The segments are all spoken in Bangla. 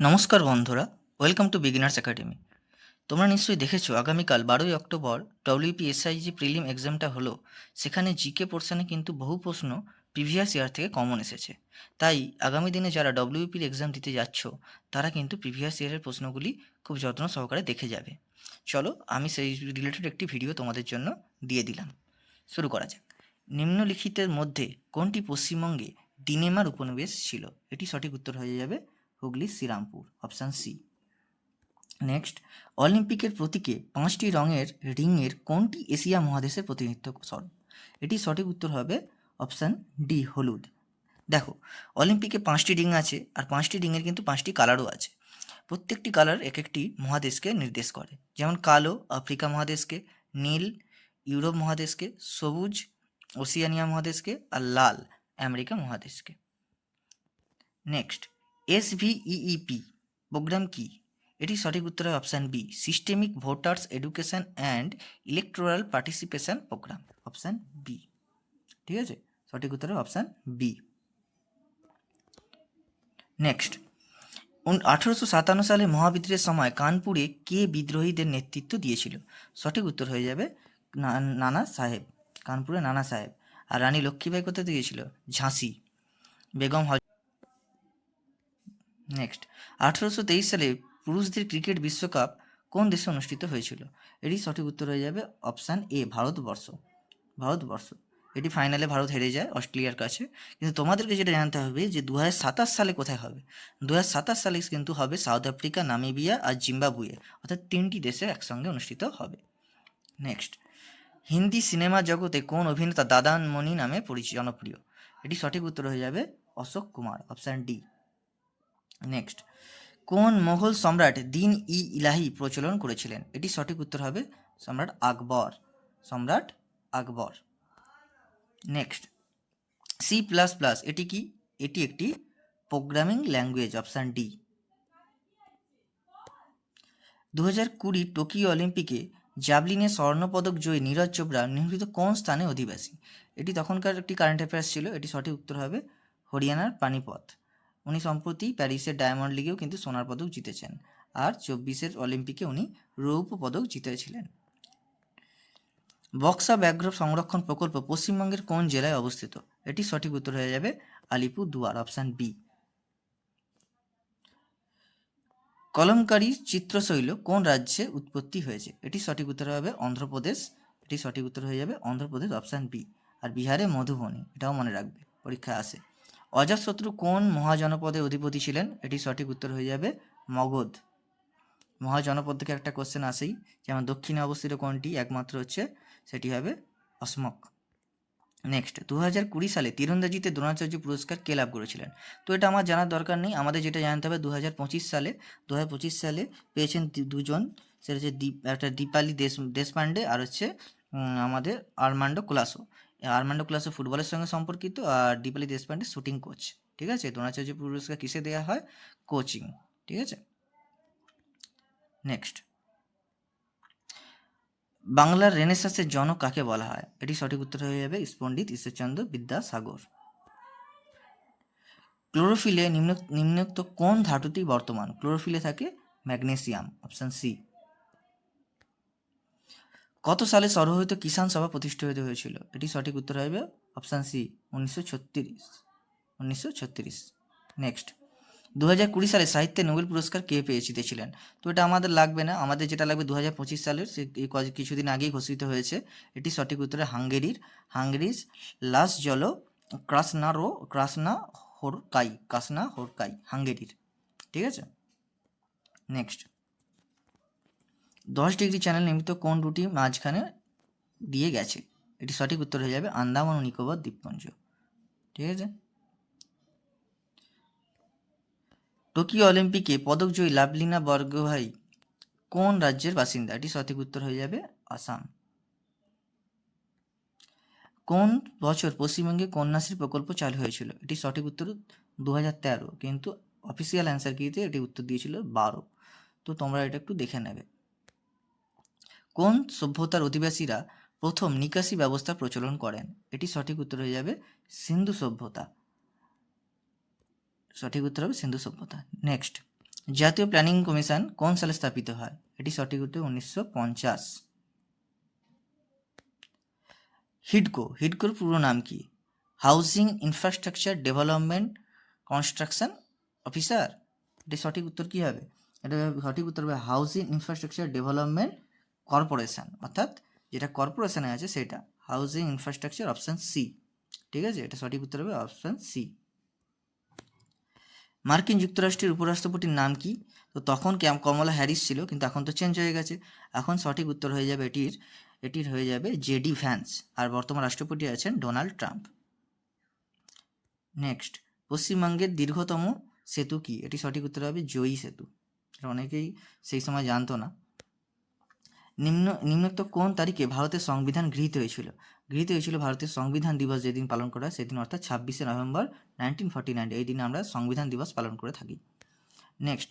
নমস্কার বন্ধুরা, ওয়েলকাম টু বিগিনার্স একাডেমি। তোমরা নিশ্চয়ই দেখেছো আগামীকাল 12ই অক্টোবর ডব্লিউপিএসআইজি প্রিলিম এক্সামটা হলো। সেখানে জিকে পোর্শনে কিন্তু বহু প্রশ্ন প্রিভিয়াস ইয়ার থেকে কমন এসেছে। তাই আগামী দিনে যারা ডব্লিউপির এক্সাম দিতে যাচ্ছ তারা কিন্তু প্রিভিয়াস ইয়ারের প্রশ্নগুলি খুব যত্ন সহকারে দেখে যাবে। চলো আমি সেই রিলেটেড একটি ভিডিও তোমাদের জন্য দিয়ে দিলাম। শুরু করা যাক। নিম্নলিখিতের মধ্যে কোনটি পশ্চিমবঙ্গে দিনেমার উপনিবেশ ছিল? এটি সঠিক উত্তর হয়ে যাবে Hooghly Serampore, option C. Next, অলিম্পিকের প্রতীকে 5টি রঙের রিংয়ের কোনটি এশিয়া মহাদেশের প্রতিনিধিত্ব করে? এটি সঠিক উত্তর হবে অপশান ডি, হলুদ। দেখো, অলিম্পিকে 5টি রিং আছে, আর 5টি রিংয়ের কিন্তু 5টি কালারও আছে। প্রত্যেকটি কালার এক একটি মহাদেশকে নির্দেশ করে। যেমন কালো আফ্রিকা মহাদেশকে, নীল ইউরোপ মহাদেশকে, সবুজ ওসিয়ানিয়া মহাদেশকে, আর লাল আমেরিকা মহাদেশকে। নেক্সট, SVEEP প্রোগ্রাম কি? এটি সঠিক উত্তর হয় option B, systemic voters education and electoral participation program, option B. ঠিক আছে, সঠিক উত্তর হয় অপশান বি। নেক্সট, 1857 সালে মহাবিদ্রোহের সময় কানপুরে কে বিদ্রোহীদের নেতৃত্ব দিয়েছিল? সঠিক উত্তর হয়ে যাবে নানা সাহেব, কানপুরে নানা সাহেব। আর রানী লক্ষ্মীবাই কোথায় দিয়েছিল? ঝাঁসি। বেগম নেক্সট, 1823 সালে পুরুষদের ক্রিকেট বিশ্বকাপ কোন দেশে অনুষ্ঠিত হয়েছিল? এটি সঠিক উত্তর হয়ে যাবে অপশান এ, ভারতবর্ষ। ভারতবর্ষ। এটি ফাইনালে ভারত হেরে যায় অস্ট্রেলিয়ার কাছে। কিন্তু তোমাদেরকে যেটা জানতে হবে যে 2027 সালে কোথায় হবে। 2027 সালে কিন্তু হবে সাউথ আফ্রিকা, নামিবিয়া আর জিম্বাবুয়ে, অর্থাৎ 3টি দেশে একসঙ্গে অনুষ্ঠিত হবে। নেক্সট, হিন্দি সিনেমা জগতে কোন অভিনেতা দাদান মণি নামে জনপ্রিয়? এটি সঠিক উত্তর হয়ে যাবে Ashok Kumar, option D. Next, কোন মোগল সম্রাট দিন ই ইলাহি প্রচলন করেছিলেন? এটি সঠিক উত্তর হবে সম্রাট আকবর, সম্রাট আকবর। নেক্সট, C++ এটি কি? এটি একটি programming language, option D. 2020 Tokyo অলিম্পিকে জ্যাভলিনে স্বর্ণপদক জয়ী নীরজ চোপড়া নিম্নলিখিত কোন স্থানে অধিবাসী? এটি তখনকার একটি কারেন্ট অ্যাফেয়ার্স ছিল। এটি সঠিক উত্তর হবে হরিয়ানার পানিপথ। উনি সম্প্রতি প্যারিসের ডায়মন্ড লিগেও কিন্তু সোনার পদক জিতেছেন, আর 24 অলিম্পিকে উনি রৌপ্য পদক জিতেছিলেন। বক্সা ব্যাঘ্র সংরক্ষণ প্রকল্প পশ্চিমবঙ্গের কোন জেলায় অবস্থিত? এটি সঠিক উত্তর হয়ে যাবে আলিপুরদুয়ার, অপশান বি। কলমকারী চিত্রশৈল কোন রাজ্যে উৎপত্তি হয়েছে? এটি সঠিক উত্তর হবে অন্ধ্রপ্রদেশ। এটি সঠিক উত্তর হয়ে যাবে অন্ধ্রপ্রদেশ, অপশান বি। আর বিহারে মধুবনী, এটাও মনে রাখবে, পরীক্ষায় আসে। অজাতশত্রু কোন মহাজনপদের অধিপতি ছিলেন? এটি সঠিক উত্তর হয়ে যাবে মগধ। মহাজনপদ থেকে একটা কোশ্চেন আসেই, যেমন দক্ষিণে অবস্থিত কোনটি একমাত্র হচ্ছে, সেটি হবে অসমক। নেক্সট, 2020 সালে তীরন্দাজিতে দ্রোণাচার্য পুরস্কার কে লাভ করেছিলেন? তো এটা আমার জানার দরকার নেই, আমাদের যেটা জানতে হবে 2025 সালে পেয়েছেন দুজন। সেটা হচ্ছে একটা দীপালি দেশপান্ডে, আর হচ্ছে আমাদের আর্মান্ডো কোলাসো। আর্মান্ডো কোলাসো ফুটবলের সঙ্গে সম্পর্কিত, আর দীপালি দেশপান্ডে শুটিং কোচ। ঠিক আছে, দ্রোণাচার্য পুরস্কার কিসে দেওয়া হয়? কোচিং। ঠিক আছে। নেক্সট, বাংলার রেনেসাঁসের জনক কাকে বলা হয়? এটি সঠিক উত্তর হয়ে যাবে পণ্ডিত ঈশ্বরচন্দ্র বিদ্যাসাগর। ক্লোরোফিলে নিম্নোক্ত কোন ধাতুটি বর্তমান? ক্লোরোফিলে থাকে ম্যাগনেসিয়াম, অপশান সি। কত সালে সর্বভারতীয় কিষাণ সভা প্রতিষ্ঠিত হয়েছিল? এটি সঠিক উত্তর হবে অপশান সি, 1936। নেক্সট, 2020 সালে সাহিত্যে নোবেল পুরস্কার কে জিতেছিলেন? তো এটা আমাদের লাগবে না, আমাদের যেটা লাগবে 2025 সালের, সে কিছুদিন আগেই ঘোষিত হয়েছে। এটি সঠিক উত্তরে হাঙ্গেরির লাসজলো ক্রাসনা হোরকাই, হাঙ্গেরির। ঠিক আছে। নেক্সট, 10 ডিগ্রি চ্যানেল নির্মিত কোন রুটি মাঝখানে দিয়ে গেছে? এটি সঠিক উত্তর হয়ে যাবে আন্দামান ও নিকোবর দ্বীপপুঞ্জ। ঠিক আছে। টোকিও অলিম্পিকে পদকজয়ী লাভলিনা বরগোহাই কোন রাজ্যের বাসিন্দা? এটি সঠিক উত্তর হয়ে যাবে আসাম। কোন বছর পশ্চিমবঙ্গে কন্যাশ্রী প্রকল্প চালু হয়েছিল? এটি সঠিক উত্তর 2013, কিন্তু অফিসিয়াল অ্যান্সার কিতে এটি উত্তর দিয়েছিল 12। তো তোমরা এটা একটু দেখে নেবে। কোন সভ্যতার অধিবাসীরা প্রথম নিকাশি ব্যবস্থা প্রচলন করেন? এটি সঠিক উত্তর হয়ে যাবে সিন্ধু সভ্যতা। সঠিক উত্তর হবে সিন্ধু সভ্যতা। নেক্সট, জাতীয় প্ল্যানিং কমিশন কোন সালে স্থাপিত হয়? এটি সঠিক উত্তর 1950। হিডকোর পুরো নাম কি? Housing infrastructure development construction officer. এটি সঠিক উত্তর কি হবে? এটা সঠিক উত্তর হবে হাউজিং ইনফ্রাস্ট্রাকচার ডেভেলপমেন্ট কর্পোরেশন, অর্থাৎ যেটা কর্পোরেশনে আছে সেটা হাউজিং ইনফ্রাস্ট্রাকচার, অপশান সি। ঠিক আছে, এটা সঠিক উত্তর হবে অপশান সি। মার্কিন যুক্তরাষ্ট্রের উপরাষ্ট্রপতির নাম কি? তো তখন কমলা হ্যারিস ছিল, কিন্তু এখন তো চেঞ্জ হয়ে গেছে। এখন সঠিক উত্তর হয়ে যাবে এটির হয়ে যাবে জেডি ভ্যান্স, আর বর্তমান রাষ্ট্রপতি আছেন ডোনাল্ড ট্রাম্প। নেক্সট, পশ্চিমবঙ্গের দীর্ঘতম সেতু কি? এটি সঠিক উত্তর হবে জয়ী সেতু। এটা অনেকেই সেই সময় জানতো না। নিম্নোক্ত কোন তারিখে ভারতের সংবিধান গৃহীত হয়েছিল? ভারতের সংবিধান দিবস যেদিন পালন করা হয় সেদিন, অর্থাৎ 26শে নভেম্বর 1949। এই দিনে আমরা সংবিধান দিবস পালন করে থাকি। নেক্সট,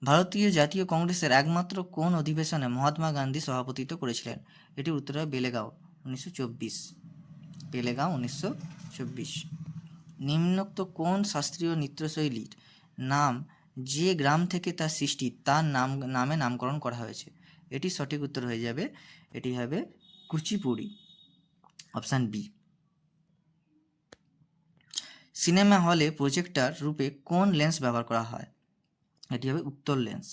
ভারতীয় জাতীয় কংগ্রেসের একমাত্র কোন অধিবেশনে মহাত্মা গান্ধী সভাপতিত্ব করেছিলেন? এটির উত্তর হবে বেলেগাঁও 1924। বেলেগাঁও 1924। নিম্নোক্ত কোন শাস্ত্রীয় নৃত্যশৈলীর নাম যে গ্রাম থেকে তার সৃষ্টি তার নামে নামকরণ করা হয়েছে? এটি সঠিক উত্তর হয়ে যাবে, এটি হবে কুচিপুড়ি, অপশান বি। সিনেমা হলে প্রজেক্টর রূপে কোন লেন্স ব্যবহার করা হয়? এটি হবে উত্তল লেন্স,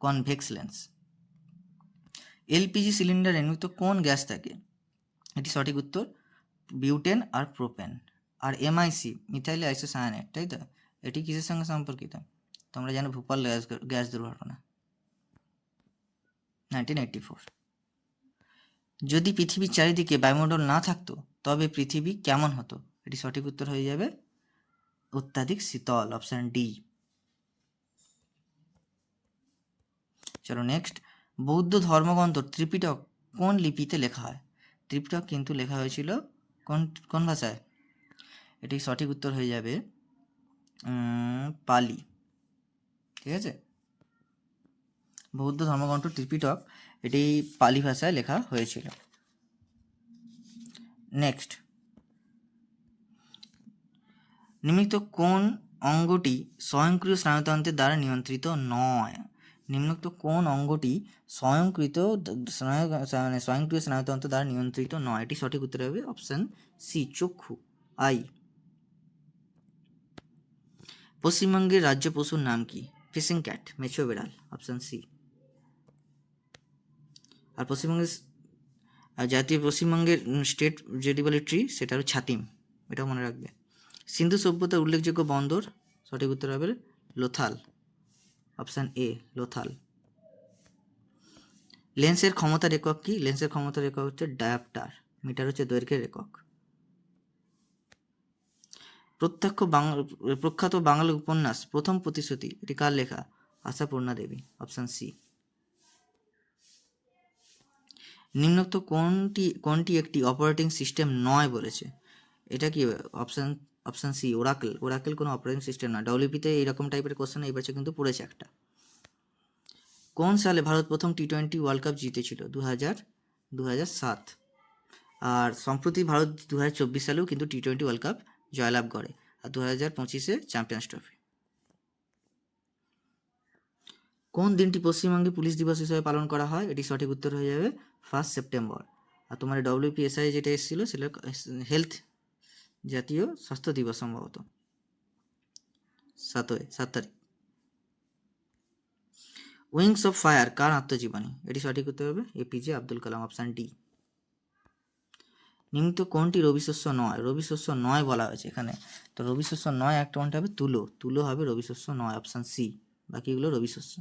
কনভেক্স লেন্স। এলপিজি সিলিন্ডারে নির্মিত কোন গ্যাস থাকে? এটি সঠিক উত্তর বিউটেন আর প্রোপেন। আর এমআইসি মিথাইল আইসোসায়ানাইড, তাই তো? এটি কিসের সঙ্গে সম্পর্কিত? তোমরা জানো ভোপাল গ্যাস দুর্ঘটনা 1984। যদি পৃথিবীর চারিদিকে বায়ুমণ্ডল না থাকতো তবে পৃথিবী কেমন হতো? এটি সঠিক উত্তর হয়ে যাবে অত্যাধিক শীতল, অপশান ডি। চলো নেক্সট, বৌদ্ধ ধর্মগ্রন্থ ত্রিপিটক কোন লিপিতে লেখা হয়? ত্রিপিটক কিন্তু লেখা হয়েছিল কোন ভাষায়? এটি সঠিক উত্তর হয়ে যাবে পালি। ঠিক আছে, বৌদ্ধ ধর্মগ্রন্থ ত্রিপিটক এটি পালি ভাষায় লেখা হয়েছিল। নেক্সট, নিম্নলিখিত কোন অঙ্গটি স্বয়ংক্রিয় স্নায়ুতন্ত্রের দ্বারা নিয়ন্ত্রিত নয়? নিম্নোক্ত কোন অঙ্গটি স্বয়ংক্রিয় স্নায়ুতন্ত্র দ্বারা নিয়ন্ত্রিত নয়? এটি সঠিক উত্তর হবে অপশান সি, চক্ষু, আই। পশ্চিমবঙ্গের রাজ্য পশুর নাম কি? ফিশিং ক্যাট, মেছো বিড়াল, অপশান সি। আর পশ্চিমবঙ্গের স্টেট যেটি বলে ট্রি সেটা হলো ছাতিম, এটাও মনে রাখবে। সিন্ধু সভ্যতার উল্লেখযোগ্য বন্দর, সঠিক উত্তর হবে লোথাল, অপশান এ, লোথাল। লেন্সের ক্ষমতার একক কি? লেন্সের ক্ষমতার একক হচ্ছে ডায়াপ্টার, মিটার হচ্ছে দৈর্ঘ্যের একক। প্রখ্যাত বাংলা উপন্যাস প্রথম প্রতিশ্রুতি এটি কার লেখা? আশাপূর্ণা দেবী, অপশান সি। নিম্নোক্ত কোনটি একটি অপারেটিং সিস্টেম নয় বলেছে? এটা কি? অপশান সি, ওরাকেল কোনো অপারেটিং সিস্টেম না। ডব্লিউপিতে এইরকম টাইপের কোশ্চেন এই বছর কিন্তু পড়েছে একটা। কোন সালে ভারত প্রথম টি-20 ওয়ার্ল্ড কাপ জিতেছিল? 2007। আর সম্প্রতি ভারত 2024 সালেও কিন্তু টি-20 ওয়ার্ল্ড কাপ জয়লাভ করে, আর 2025-এ চ্যাম্পিয়ন্স ট্রফি। কোন দিনটি পশ্চিমবঙ্গে পুলিশ দিবস হিসেবে পালন করা হয়? এটি সঠিক উত্তর হয়ে যাবে 1 সেপ্টেম্বর। আর তোমার ডব্লিউপিএসআই যেটা এসেছিলো সেটা হেলথ জাতীয় স্বাস্থ্য দিবস, সম্ভবত 7 তারিখ। উইংস অফ ফায়ার কার আত্মজীবনী? এটি সঠিক উত্তর হবে APJ Abdul Kalam, option D. নিম্নিত কোনটি রবিশস্য নয়? রবিশস্য নয় বলা হয়েছে এখানে, তো রবিশস্য নয় একটা কোনটা হবে? তুলো হবে রবিশস্য নয়, অপশান সি। বাকিগুলো রবিশস্য।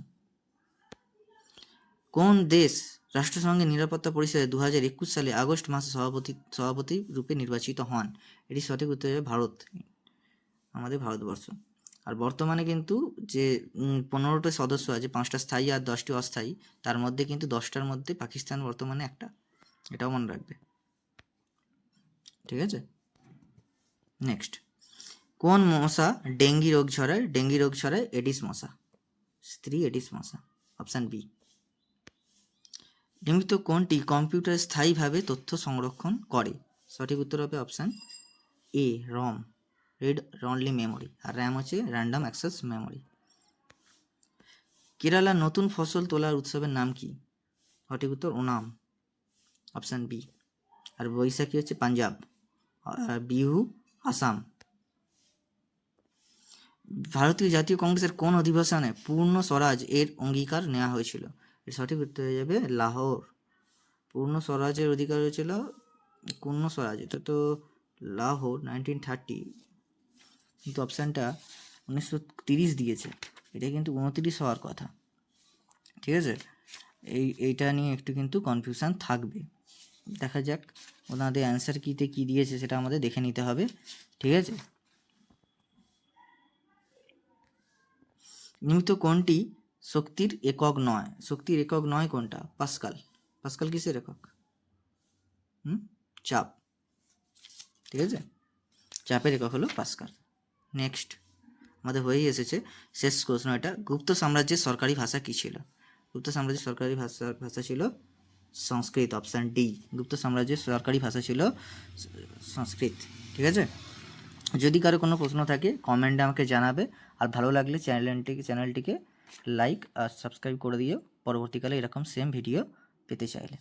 কোন দেশ রাষ্ট্রসংঘের নিরাপত্তা পরিষদে 2021 সালে আগস্ট মাসে সভাপতি রূপে নির্বাচিত হন? এটি সঠিক উত্তর হবে ভারত, আমাদের ভারতবর্ষ। আর বর্তমানে কিন্তু যে 15টা সদস্য আছে, 5টা স্থায়ী আর 10টি অস্থায়ী, তার মধ্যে কিন্তু 10টার মধ্যে পাকিস্তান বর্তমানে একটা, এটাও মনে রাখবে। ঠিক আছে, নেক্সট, কোন মশা ডেঙ্গি রোগ ছড়ায়? এডিস মশা, স্ত্রী এডিস মশা, অপশান বি। নিম্নিত কোনটি কম্পিউটার স্থায়ীভাবে তথ্য সংরক্ষণ করে? সঠিক উত্তর হবে option A, ROM, read only memory, আর র্যাম হচ্ছে র্যান্ডম অ্যাক্সেস মেমোরি। কেরালার নতুন ফসল তোলার উৎসবের নাম কি? সঠিক উত্তর ওনাম, অপশান বি। আর বৈশাখী হচ্ছে পাঞ্জাব, আর বিহু আসাম। ভারতীয় জাতীয় কংগ্রেসের কোন অধিবেশনে পূর্ণ স্বরাজ এর অঙ্গীকার নেওয়া হয়েছিল? এর সঠিক উত্তর হয়ে যাবে লাহোর। পূর্ণ স্বরাজের অধিকার হয়েছিল পূর্ণ স্বরাজ, এটা তো লাহোর 1930, কিন্তু অপশানটা 1930 দিয়েছে, এটা কিন্তু 29 হওয়ার কথা। ঠিক আছে, এইটা নিয়ে একটু কিন্তু কনফিউশন থাকবে। দেখা যাক ওনাদের অ্যান্সার কিতে কি দিয়েছে, সেটা আমাদের দেখে নিতে হবে। ঠিক আছে, নিম্নিত কোনটি শক্তির একক নয়? শক্তির একক নয় কোনটা? পাস্কাল। পাস্কাল কিসের একক? চাপ। ঠিক আছে, চাপের একক হলো পাস্কাল। নেক্সট আমাদের হয়েই এসেছে শেষ প্রশ্ন এটা। গুপ্ত সাম্রাজ্যের সরকারি ভাষা কী ছিল? গুপ্ত সাম্রাজ্যের সরকারি ভাষা ছিল সংস্কৃত, অপশান ডি। গুপ্ত সাম্রাজ্যের সরকারি ভাষা ছিল সংস্কৃত। ঠিক আছে, যদি কারো কোনো প্রশ্ন থাকে কমেন্টে আমাকে জানাবে, আর ভালো লাগলে চ্যানেলটিকে লাইক আর সাবস্ক্রাইব করে দিও পরবর্তীকালে এরকম সেম ভিডিও পেতে চাইলে।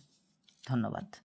ধন্যবাদ।